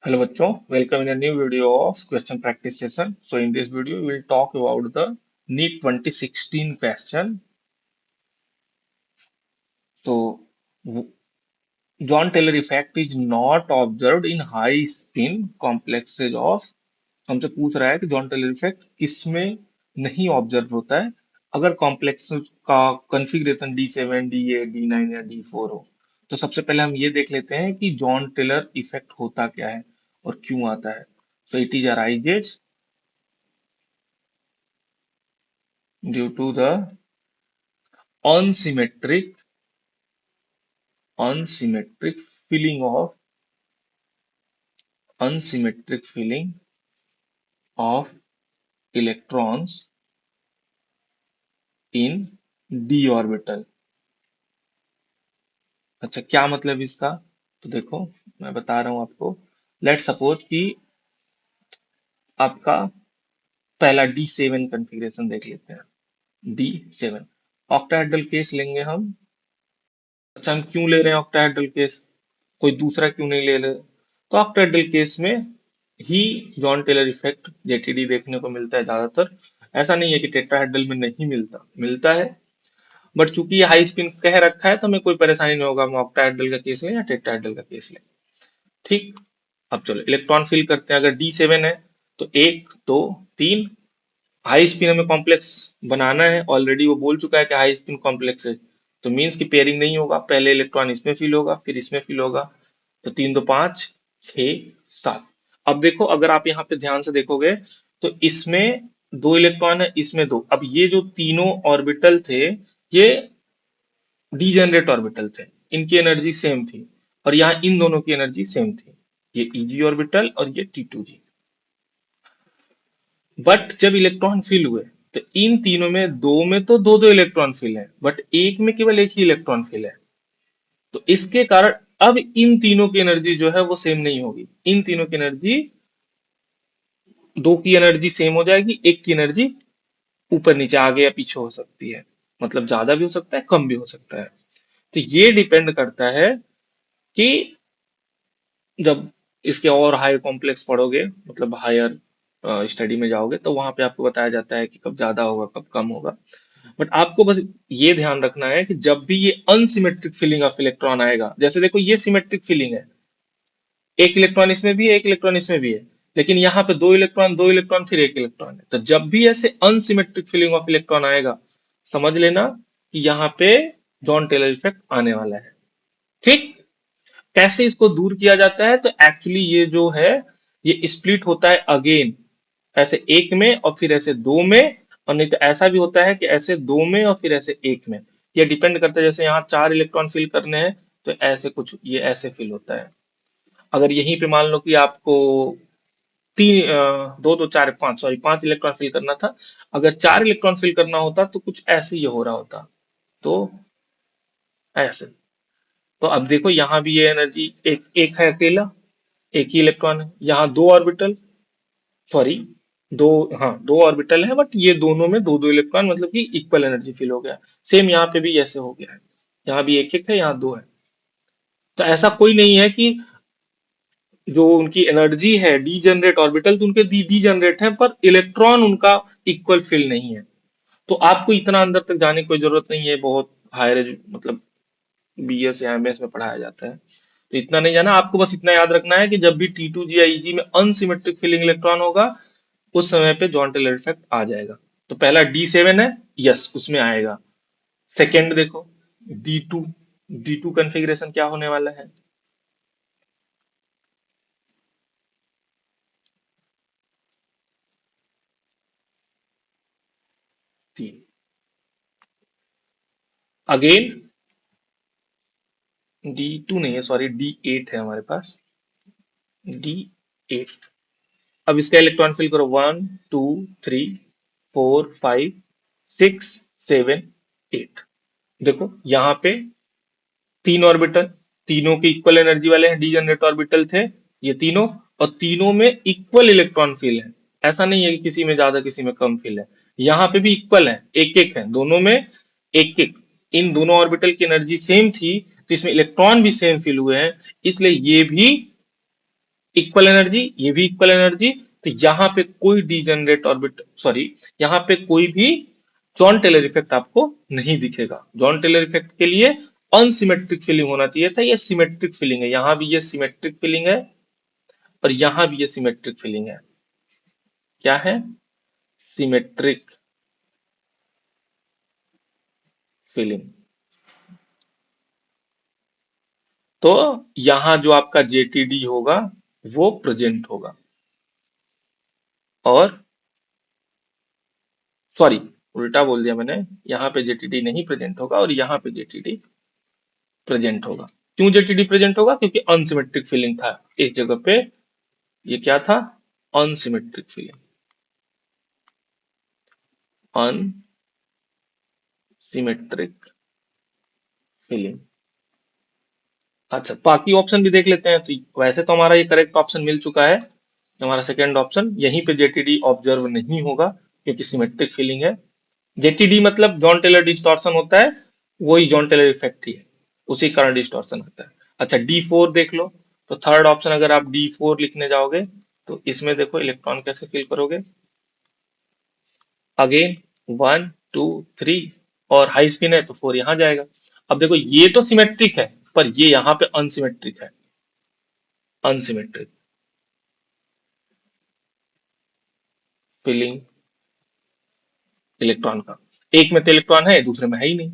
Hello बच्चों, welcome in a new video of question practice session. So in this video, we will talk about the NEET 2016 question. So John Taylor effect is not observed in high spin complexes of हमसे पूछ रहा है कि John Taylor effect किसमें नहीं observe होता है अगर कॉम्प्लेक्स का कॉन्फ़िगरेशन D7, D8, D9 या D4 हो। तो सबसे पहले हम ये देख लेते हैं कि जॉन टेलर इफेक्ट होता क्या है और क्यों आता है। So it is arises due to the unsymmetric unsymmetric filling of unsymmetric filling of electrons in d orbital। अच्छा, क्या मतलब इसका? तो देखो, मैं बता रहा हूं आपको। लेट सपोज कि आपका पहला D7 कॉन्फ़िगरेशन देख लेते हैं। D7 ऑक्टाहेड्रल केस लेंगे हम। अच्छा, हम क्यों ले रहे हैं ऑक्टाहेड्रल केस? कोई दूसरा क्यों नहीं ले रहे? तो ऑक्टाहेड्रल केस में ही जॉन टेलर इफेक्ट जेटीडी देखने को मिलता है ज्यादातर। ऐसा नहीं है कि टेट्राहेड्रल में नहीं मिलता, मिलता है। बट चूंकि ये हाई स्पिन कह रखा है तो हमें कोई परेशानी नहीं होगा, हम ऑक्टाहेड्रल का केस लें या टेट्राहेड्रल का केस लें। ठीक। अब चलो इलेक्ट्रॉन फिल करते हैं। अगर D7 है तो एक दो तीन, हाई स्पिन हमें कॉम्प्लेक्स बनाना है। ऑलरेडी वो बोल चुका है कि हाई स्पिन कॉम्प्लेक्स है, तो मीन्स की पेयरिंग नहीं होगा। पहले इलेक्ट्रॉन इसमें फिल होगा, फिर इसमें फिल होगा। तो तीन दो पांच, छह, सात। अब देखो, अगर आप यहाँ पे ध्यान से देखोगे तो इसमें दो इलेक्ट्रॉन है, इसमें दो। अब ये जो तीनों ऑर्बिटल थे, ये डीजेनरेट ऑर्बिटल थे। इनकी एनर्जी सेम थी और यहाँ इन दोनों की एनर्जी सेम थी। ये Eg ऑर्बिटल और ये T2g। बट जब इलेक्ट्रॉन फिल हुए तो इन तीनों में दो में तो दो दो इलेक्ट्रॉन फिल है, बट एक में केवल एक ही इलेक्ट्रॉन फिल है। तो इसके कारण अब इन तीनों की एनर्जी जो है वो सेम नहीं होगी। इन तीनों की एनर्जी, दो की एनर्जी सेम हो जाएगी, एक की एनर्जी ऊपर नीचे आगे या पीछे हो सकती है। मतलब ज्यादा भी हो सकता है, कम भी हो सकता है। तो ये डिपेंड करता है कि जब इसके और हाई कॉम्प्लेक्स पढ़ोगे, मतलब हायर स्टडी में जाओगे, तो वहां पे आपको बताया जाता है कि कब ज्यादा होगा कब कम होगा। बट आपको बस ये ध्यान रखना है कि जब भी ये अनसिमेट्रिक फिलिंग ऑफ इलेक्ट्रॉन आएगा, जैसे देखो ये सिमेट्रिक फिलिंग है, एक इलेक्ट्रॉन इसमें भी है, एक इलेक्ट्रॉन इसमें भी है, लेकिन यहाँ पे दो इलेक्ट्रॉन फिर एक इलेक्ट्रॉन है। तो जब भी ऐसे अनसिमेट्रिक फिलिंग ऑफ इलेक्ट्रॉन आएगा, समझ लेना कि यहाँ पे जॉन टेलर इफेक्ट आने वाला है। ठीक। कैसे इसको दूर किया जाता है? तो एक्चुअली ये जो है, ये स्प्लिट होता है अगेन, ऐसे एक में और फिर ऐसे दो में। और नहीं तो ऐसा भी होता है कि ऐसे दो में और फिर ऐसे एक में। ये डिपेंड करता है, जैसे यहाँ चार इलेक्ट्रॉन फिल करने हैं तो ऐसे कुछ ये ऐसे फिल होता है। अगर यहीं पे मान लो कि आपको तीन दो दो चार पांच, सॉरी पांच इलेक्ट्रॉन फिल करना था, अगर चार इलेक्ट्रॉन फिल करना होता तो कुछ ऐसे ही हो रहा होता। तो ऐसे। तो अब देखो, यहाँ भी ये एनर्जी एक एक है अकेला, एक ही इलेक्ट्रॉन है। यहाँ दो ऑर्बिटल, सॉरी दो, हाँ दो ऑर्बिटल है, बट ये दोनों में दो दो इलेक्ट्रॉन, मतलब कि इक्वल एनर्जी फील हो गया। सेम यहाँ पे भी ऐसे हो गया है, यहाँ भी एक एक है, यहाँ दो है। तो ऐसा कोई नहीं है कि जो उनकी एनर्जी है डी जनरेट ऑर्बिटल, तो उनके डी डी जनरेट है पर इलेक्ट्रॉन उनका इक्वल फील नहीं है। तो आपको इतना अंदर तक जाने की कोई जरूरत नहीं है, बहुत हायर मतलब BS या MS में पढ़ाया जाता है, तो इतना नहीं जाना। आपको बस इतना याद रखना है कि जब भी T2g या EG में अनसिमेट्रिक फिलिंग इलेक्ट्रॉन होगा, उस समय पे जॉन टेलर इफेक्ट आ जाएगा। तो पहला D7 है, यस उसमें आएगा। सेकेंड देखो, D2, D2 कॉन्फ़िगरेशन क्या होने वाला है? तीन। अगेन D2 नहीं है, सॉरी D8 है हमारे पास। D8। अब इसका इलेक्ट्रॉन फिल करो, 1 2 3 4 5 6 7 8। देखो यहाँ पे तीन ऑर्बिटल, तीनों के इक्वल एनर्जी वाले हैं, डीजनरेट ऑर्बिटल थे ये तीनों, और तीनों में इक्वल इलेक्ट्रॉन फिल है। ऐसा नहीं है कि किसी में ज्यादा किसी में कम फिल है। यहाँ पे भी इक्वल है, एक एक है दोनों में, एक एक। इन दोनों ऑर्बिटल की एनर्जी सेम थी, तो इसमें इलेक्ट्रॉन भी सेम फिल हुए हैं, इसलिए ये भी इक्वल एनर्जी, ये भी इक्वल एनर्जी। तो यहाँ पे कोई डीजेनरेट ऑर्बिट, सॉरी, यहाँ पे कोई भी जॉन टेलर इफेक्ट आपको नहीं दिखेगा। जॉन टेलर इफेक्ट के लिए अनसिमेट्रिक फिलिंग होना चाहिए था, ये सिमेट्रिक फिलिंग है। यहाँ भी ये सिमेट्रिक फिलिंग है और यहाँ भी ये सिमेट्रिक फिलिंग है। क्या है? Symmetric filling. तो यहाँ जो आपका जेटीडी होगा वो प्रेजेंट होगा, और सॉरी, उल्टा बोल दिया मैंने। यहाँ पे जेटीडी नहीं प्रेजेंट होगा और यहाँ पे जेटीडी प्रेजेंट होगा। क्यों जेटीडी प्रेजेंट होगा? क्योंकि अनसिमेट्रिक फिलिंग था इस जगह पे। ये क्या था? Unsymmetric filling. Unsymmetric filling. अच्छा, बाकी ऑप्शन भी देख लेते हैं। तो वैसे तो हमारा ये करेक्ट ऑप्शन मिल चुका है, हमारा सेकंड ऑप्शन। यहीं पे जेटीडी ऑब्जर्व नहीं होगा क्योंकि सिमेट्रिक फीलिंग है। जेटीडी मतलब जॉन टेलर डिस्टॉर्शन होता है, वही जॉन टेलर इफेक्ट ही है, उसी के कारण डिस्टॉर्शन होता है। अच्छा, D4 देख लो। तो थर्ड ऑप्शन अगर आप D4 लिखने जाओगे तो इसमें देखो इलेक्ट्रॉन कैसे फिल करोगे। अगेन 1 2 3, और हाई स्पिन है तो 4 यहां जाएगा। अब देखो ये तो सिमेट्रिक है, पर ये यहाँ पे अनसिमेट्रिक है। अनसिमेट्रिक फिलिंग इलेक्ट्रॉन का, एक में तो इलेक्ट्रॉन है, दूसरे में है ही नहीं।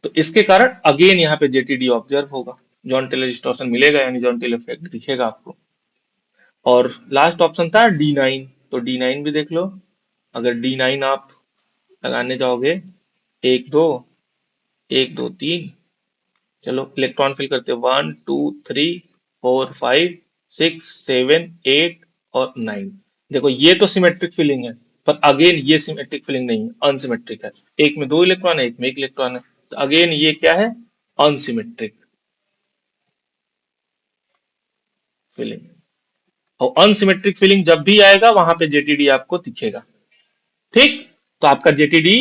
तो इसके कारण अगेन यहाँ पे जेटीडी ऑब्जर्व होगा, जॉन टेलर डिस्टॉर्शन मिलेगा, यानी जॉन टेलर इफेक्ट दिखेगा आपको। और लास्ट ऑप्शन था D9। तो D9 भी देख लो। अगर D9 आप लगाने जाओगे, 1 2 1 2 3, चलो इलेक्ट्रॉन फिल करते हैं। 1 2 3 4 5 6 7 8 और 9। देखो ये तो सिमेट्रिक फिलिंग है, पर अगेन ये सिमेट्रिक फिलिंग नहीं है, अनसिमेट्रिक है। एक में 2 इलेक्ट्रॉन है, एक में 1 इलेक्ट्रॉन है। तो अगेन ये क्या है? Unsymmetric filling. और अनसिमेट्रिक फिलिंग जब भी आएगा वहां पे जेटीडी आपको दिखेगा। ठीक। तो आपका जेटीडी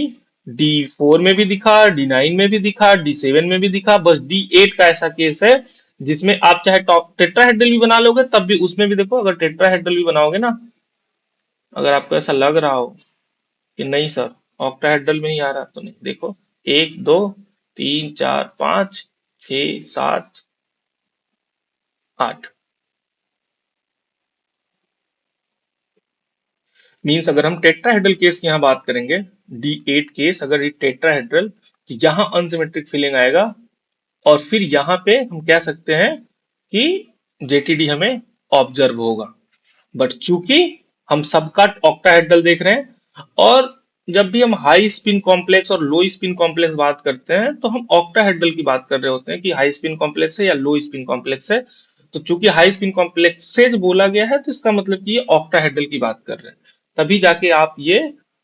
D4 में भी दिखा, D9 में भी दिखा, D7 में भी दिखा। बस D8 का ऐसा केस है जिसमें आप चाहे टेट्राहेड्रल भी बना लोगे तब भी उसमें भी देखो, अगर टेट्राहेड्रल भी बनाओगे ना, अगर आपको ऐसा लग रहा हो कि नहीं सर ऑक्टाहेड्रल में ही आ रहा, तो नहीं, देखो 1 2 3 4 5 6 7 8। मीन्स अगर हम टेट्राहेड्रल केस की यहाँ बात करेंगे, D8 केस, अगर ये टेट्राहेड्रल, तो यहाँ अनसिमेट्रिक फिलिंग आएगा। और फिर यहाँ पे हम कह सकते हैं कि जेटीडी हमें ऑब्जर्व होगा। बट चूंकि हम सबका ऑक्टाहेड्रल देख रहे हैं, और जब भी हम हाई स्पिन कॉम्प्लेक्स और लो स्पिन कॉम्प्लेक्स बात करते हैं तो हम ऑक्टाहेड्रल की बात कर रहे होते हैं कि हाई स्पिन कॉम्प्लेक्स है या लो स्पिन कॉम्प्लेक्स है। तो चूंकि हाई स्पिन कॉम्प्लेक्स से बोला गया है तो इसका मतलब कि ये ऑक्टाहेड्रल की बात कर रहे हैं, तभी जाके आप ये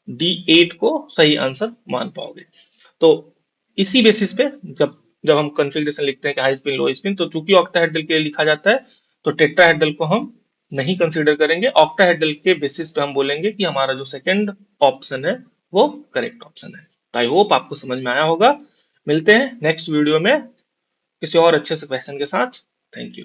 D8 को सही आंसर मान पाओगे। तो इसी बेसिस पे जब जब हम कॉन्फ़िगरेशन लिखते हैं कि हाई स्पिन लो स्पिन, तो चूंकि ऑक्टाहेड्रल के लिए लिखा जाता है तो टेट्राहेड्रल को हम नहीं कंसीडर करेंगे। ऑक्टाहेड्रल के बेसिस पे हम बोलेंगे कि हमारा जो सेकंड ऑप्शन है वो करेक्ट ऑप्शन है। तो आई होप आपको समझ में आया होगा। मिलते हैं नेक्स्ट वीडियो में किसी और अच्छे से क्वेश्चन के साथ। Thank you.